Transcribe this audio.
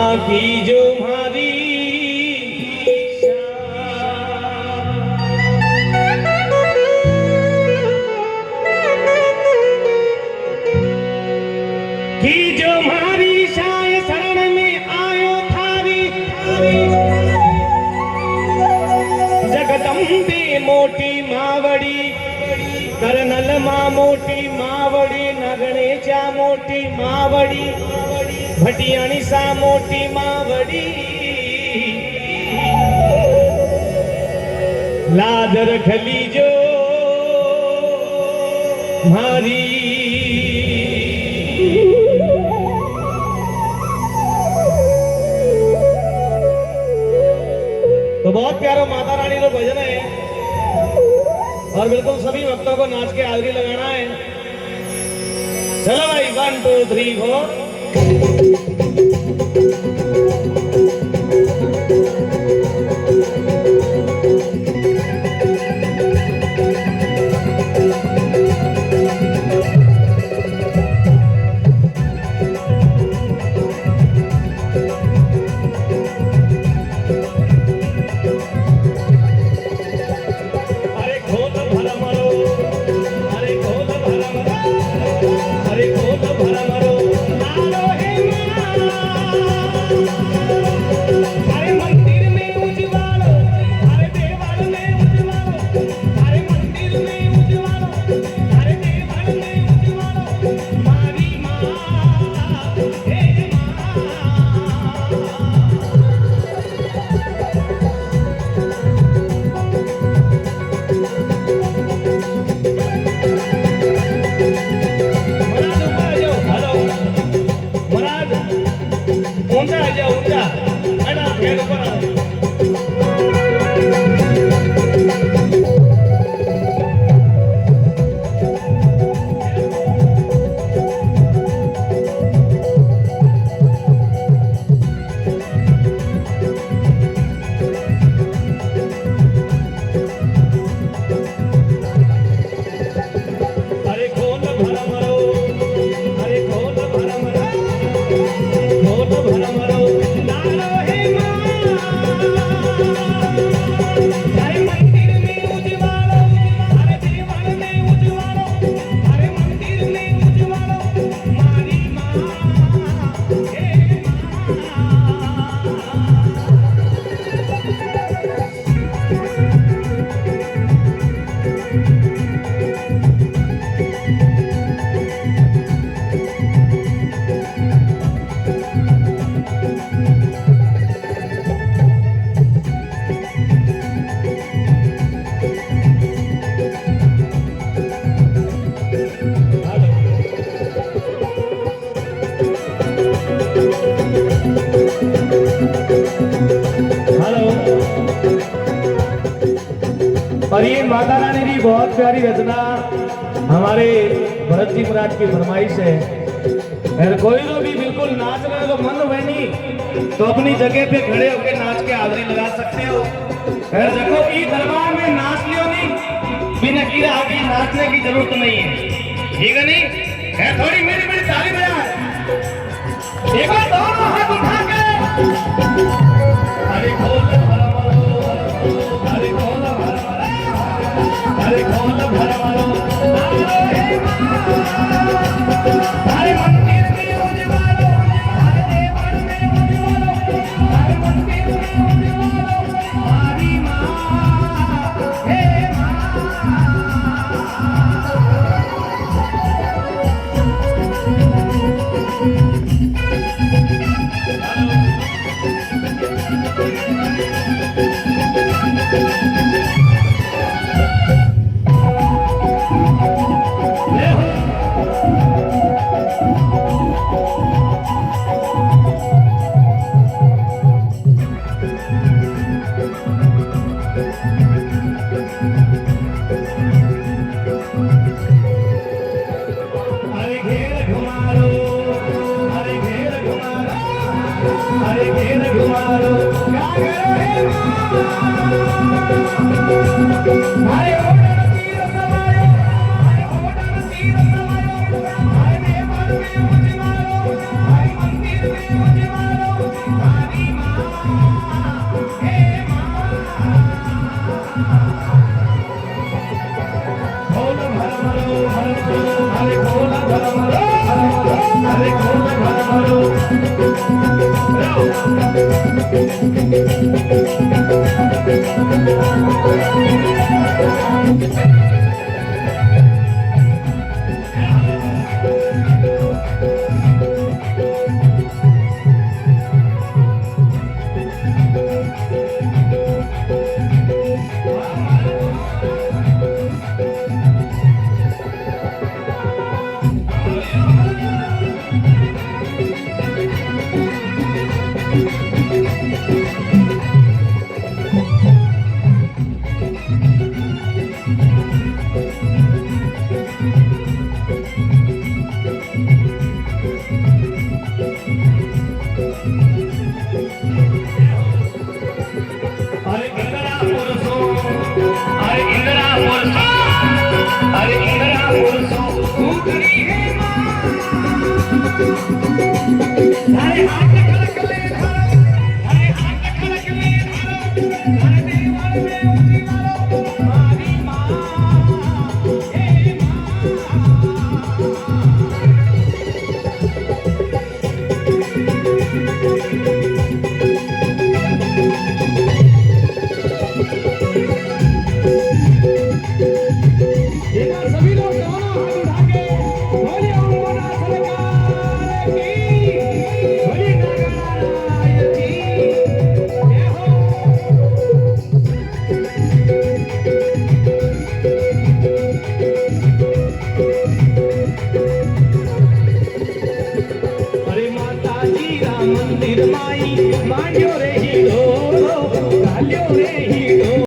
माँ की जो हमारी की जो हमारी शाय शरण में आयो थारी जगदम्बे मोटी मावड़ी कर्नल माँ मोटी मावड़ी नगणेचा मोटी मावड़ी भटियाणी सा मोटी मावड़ी लाज रख लीजो मारी तो बहुत प्यारा माता रानी का भजन है और बिल्कुल सभी भक्तों को नाच के हाजिरी लगाना है। चलो भाई 1 2 3 4। और ये माता रानी की बहुत प्यारी रचना हमारे भरत जी महाराज की फरमाइश है। अगर कोई तो भी बिल्कुल नाच रहे हो तो मन हुए नहीं तो अपनी जगह पे खड़े होकर नाच के हाजिरी लगा सकते हो। अगर देखो ई दरबार में नाच लियो नहीं बिना कीड़ा आगे नाचने की जरूरत नहीं है, ठीक है नहीं है? थोड़ी मेरी मेरी ताली बजा, देखो दोनों हाथ उठा के अरे खोल अरे कौन भरवालो अरे मंदिर में उजवालो अरे देवर में उजवालो अरे मंदिर में उजवालो हमारी माँ हे माँ। अरे इंदिरा पुरुषो, अरे इंदिरा पुरुषो, अरे इंदिरा पुरुषो, उतरी है माँ। अरे हाथ खड़क ले धरो, अरे हाथ खड़क ले धरो, अरे दीवार में ऊँची मारो, मारी माँ, हे सभी लोग दोनों हाथ उठा के बोलिए उन्होंने सरकार की बोली नारायण की जय हो। अरे माता जी राम मंदिर माई मांड्यो रे ही ढोलो, गाल्यो रे ही ढोलो।